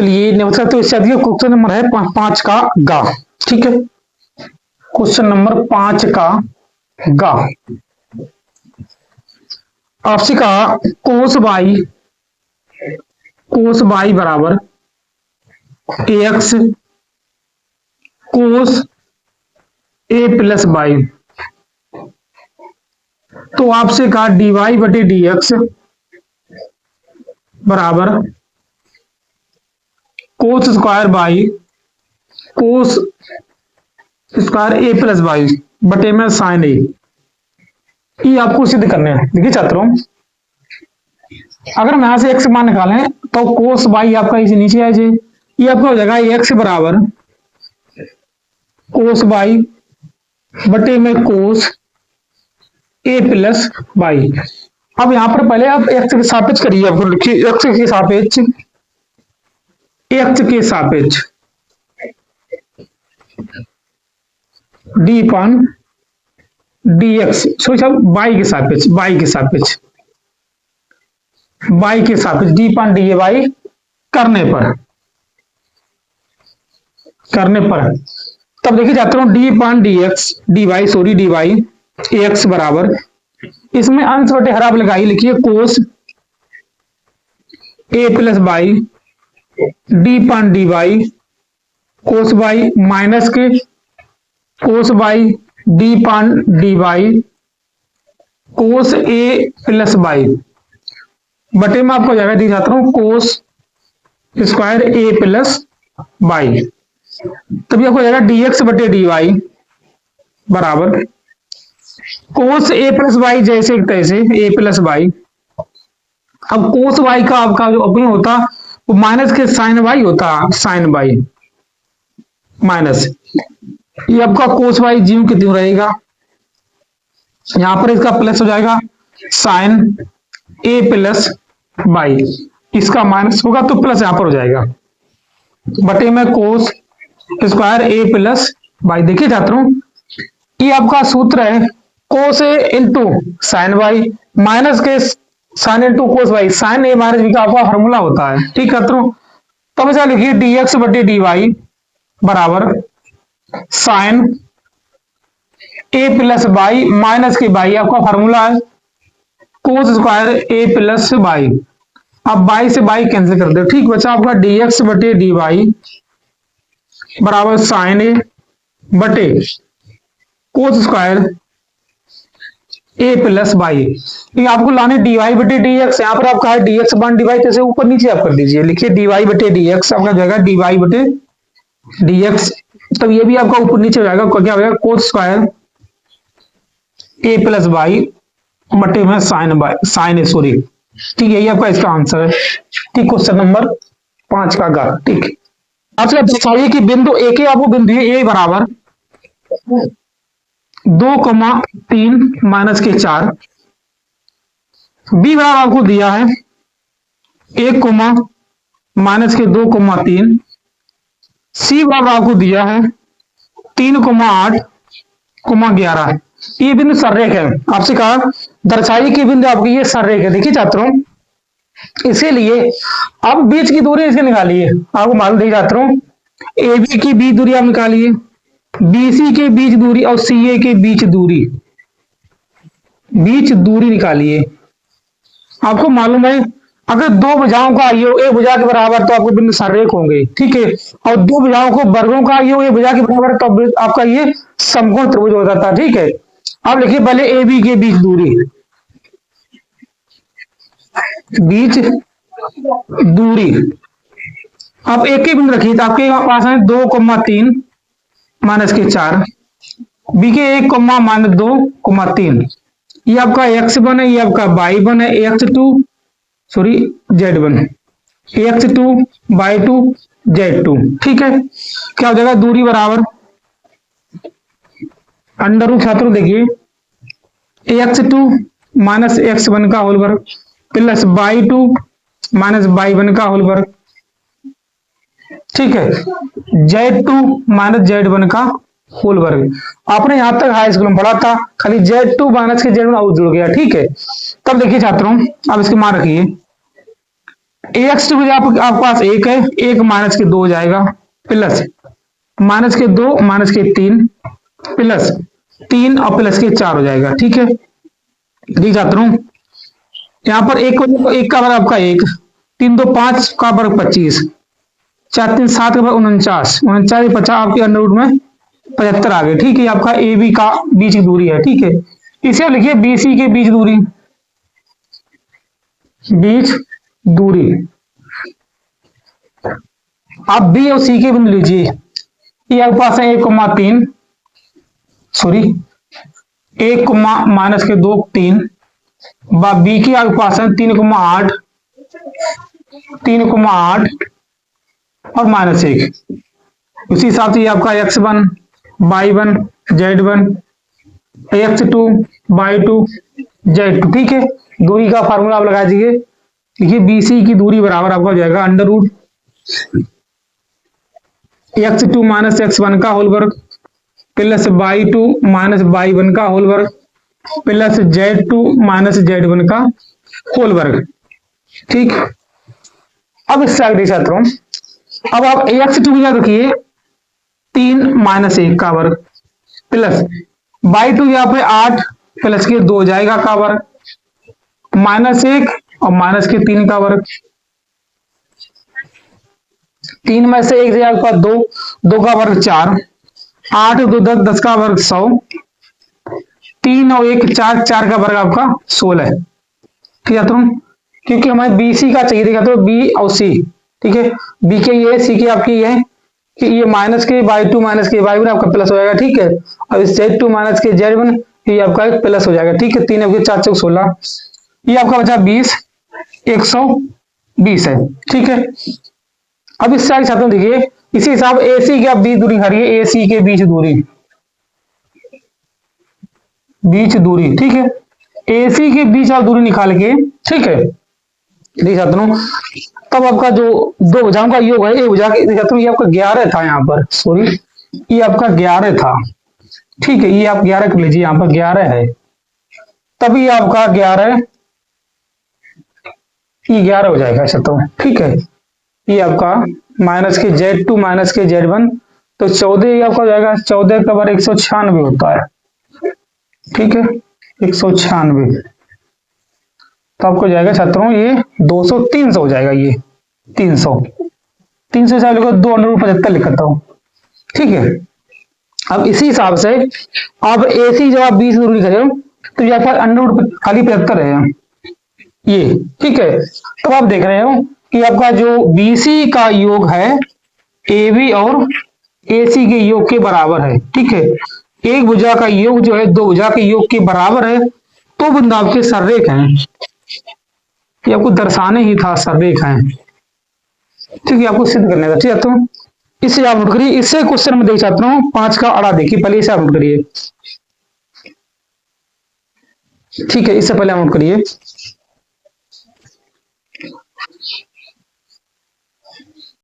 चलिए नमस्कार, तो इससे अधिक क्वेश्चन नंबर है 5 का गा। ठीक है, क्वेश्चन नंबर 5 का गा। आपसे कहा कोस बाई बराबर x cos A plus by. तो आपसे कहा डी वाई बटे डी एक्स बराबर cos square by cos square A plus B बटे में साइन ए। ये आपको सिद्ध करने हैं। देखिए छात्रों, अगर हम यहां से एक्स मान निकालें तो कोस बाई आपका इसे नीचे आ जाए, ये आपका हो जाएगा एक्स बराबर कोस बाई बटे में कोस ए प्लस बाई। अब यहां पर पहले आप एक्स के सापेक्ष करिए, आपको लिखिए एक्स के सापेक्ष D upon d x, sorry साहब बाई के सापेक्ष D upon D A by करने पर तब देखिए जाते हूं d upon d x d y x बराबर, इसमें अंश बटे हर आप लगाइए, लिखिए cos A plus B d upon d y cos B minus के cos B d upon d y cos A plus B बटे में आपको हो जाएगा, दी जाता हूं cos square A plus B. तब आपको हो जाएगा डी एक्स बटे डी वाई बराबर कोस ए प्लस बाई जैसे तैसे ए प्लस बाई। अब कोस वाई का आपका जो अपना होता वो माइनस के साइन वाई होता, साइन बाई माइनस, ये आपका कोस वाई जीव कितनी रहेगा, यहां पर इसका प्लस हो जाएगा साइन ए प्लस बाई, इसका माइनस होगा तो प्लस यहां पर हो जाएगा बटे में cos square A plus B. देखिए छात्रों, ये आपका सूत्र है cos A into sine Y minus के sine into cos Y, sine A minus B का आपका फॉर्मूला होता है। ठीक है छात्रों, तब ऐसा लिखिए डी एक्स बटे डी वाई बराबर sine A plus B minus के बाई आपका फॉर्मूला है cos square A plus B. अब बाई से बाई कैंसिल कर दो, ठीक बचा आपका डी एक्स बटे डी वाई बराबर साइन ए बटे cos square A plus B. ये आपको लाने डी वाई बटे डी एक्स, यहाँ पर आपका है डी एक्स बान डी वाई, कैसे ऊपर नीचे आप कर दीजिए, लिखिए डी वाई बटे डी एक्स आपका जाएगा डी वाई बटे डी एक्स। तब ये भी आपका ऊपर नीचे हो जाएगा, क्या हो जाएगा कोस स्क्वायर ए प्लस बाई बटे में साइन ए सॉरी। ठीक है, ये आपका इसका आंसर है। ठीक, क्वेश्चन नंबर 5 का गा। ठीक, आपसे बताइए कि बिंदु ए के आपको बिंदु ए बराबर 2,3 माइनस के 4, बी बराबर आपको दिया है 1, माइनस के 2,3, सी बराबर आपको दिया है 3,8, 11। ये बिंदु सररेख है। आपसे कहा दर्शाइए कि बिंदु आपकी ये सररेख है। देखिए छात्रों, इसीलिए अब बीच की दूरी इसके निकालिए, आपको मालूम देखिए छात्रों, ए बी की बीच दूरी आप निकालिए, बीसी के बीच दूरी और सी ए के बीच दूरी निकालिए। आपको मालूम है अगर दो भुजाओं का आयोग एक भुजा के बराबर तो आपको बिंदु सररेख होंगे। ठीक है, और दो भुजाओं को वर्गों का आयोग एक भुजा के बराबर तो आपका ये समकोण त्रिभुज हो जाता है। ठीक है, अब लिखिए पहले ए बी के बीच दूरी। आप एक ही बिंदु रखिए, तो आपके पास है 2,3 माइनस के 4, बी के 1, माइनस 2,3, ये आपका x1 है, ये आपका y1 है, z1, x2 y2 z2। ठीक है, क्या हो जाएगा दूरी बराबर अंडर रूट, छात्रों देखिए x2 माइनस x1 का होल वर्ग प्लस y2 माइनस y1 का होल वर्ग। ठीक है, z2 माइनस z1 का होल वर्ग। आपने यहां तक हाई स्कूल में पढ़ा था, खाली z2 माइनस के z1 और जुड़ गया। ठीक है, तब देखिए छात्रों, अब इसके मान रखिए AX2 की जगह आपके पास 1 है, 1 माइनस के 2 हो जाएगा, प्लस माइनस के 2 माइनस के 3 प्लस 3 और प्लस के 4 हो जाएगा। ठीक है, देख जाता हूं यहाँ पर एक का वर्ग आपका 1, 3 2 5 का वर्ग 25, 4 3 7 का वर्ग 49, 49 50 आपके अंडर रूट में 75 आ गए। ठीक है, आपका ए बी का बीच की दूरी है। ठीक है, इसे आप लिखिए बी सी के बीच दूरी, बीच दूरी। आप बी और सी के बिंदु लीजिए, ये आपके पास है 1,3, सॉरी 1 माइनस के 2 3, बी के आपके पास है 3,8, 3,8 और माइनस 1। उसी हिसाब से ये आपका x1 y1 z1 x2 y2 z2। ठीक है, दूरी का फार्मूला आप लगा दीजिए, देखिए BC की दूरी बराबर आपका हो जाएगा under root x2 minus x1 का होल वर्ग प्लस y2 माइनस y1 का होल वर्ग प्लस z2 माइनस z1 का होल वर्ग। ठीक, अब इससे आगे छात्रों, अब आप x2 याद रखिए 3 माइनस 1 का वर्ग प्लस y2 यहाँ पे 8 प्लस के 2 जाएगा का वर्ग माइनस 1 और माइनस के 3 का वर्ग, 3 में से 1 जाएगा 2, 2 का वर्ग 4, 8 2 10, 10 का वर्ग 100, 3 और 1 4, 4 का वर्ग आपका 16 है। ठीक है, क्योंकि हमें BC का चाहिए, देखा तो B और C। ठीक है, B के ये, C की आपकी ये कि ये माइनस के y2 माइनस के y1 आपका प्लस हो जाएगा। ठीक है, और इस z2 माइनस के z1 ये आपका प्लस हो जाएगा। ठीक है, 3 आपके 4 चौक 16, ये आपका बचा 20, 120 है। ठीक है, अब इससे आगे छात्रों देखिए, इसी हिसाब AC की आप बीच दूरी निकालिए, AC के बीच दूरी, बीच दूरी। ठीक है, AC के बीच आप दूरी निकाल के, ठीक है, देख सकता हूं, तब आपका जो दो भुजाओं का योग है, एक भुजा के देख सकता हूं, ये आपका 11 था यहाँ पर, सॉरी ये आपका 11 था। ठीक है, ये आप 11 कर लीजिए, यहाँ पर 11 है, तभी आपका 11, ये 11 हो जाएगा छात्रों। ठीक है, ये आपका माइनस के z2 माइनस के z1, तो 14 ये आपका हो जाएगा, 14 का वर्ग 196 होता है। ठीक है, 196, तो आपको जाएगा छात्रों ये 200 300 हो जाएगा, ये 300 से लिखो 2 अंडर रूट 75 लिखता हूं। ठीक है, अब इसी हिसाब से अब AC जब आप 20 दूरी करें तो यहाँ पर अंडर रूट खाली 75 है ये। ठीक है, तो आप देख रहे हो कि आपका जो BC का योग है AB और AC के योग के बराबर है। ठीक है, एक भुजा का योग जो है दो भुजा के योग के बराबर है, तो बिंदु आपके सररेख हैं, ये आपको दर्शाने ही था सररेख हैं। ठीक है, आपको सिद्ध करने का। ठीक है, तो इसे आप नोट करिए, इससे क्वेश्चन में देख चाहता हूँ 5 का अड़ा देखिए, पहले इसे आप नोट करिए। ठीक है, इससे पहले आप नोट करिए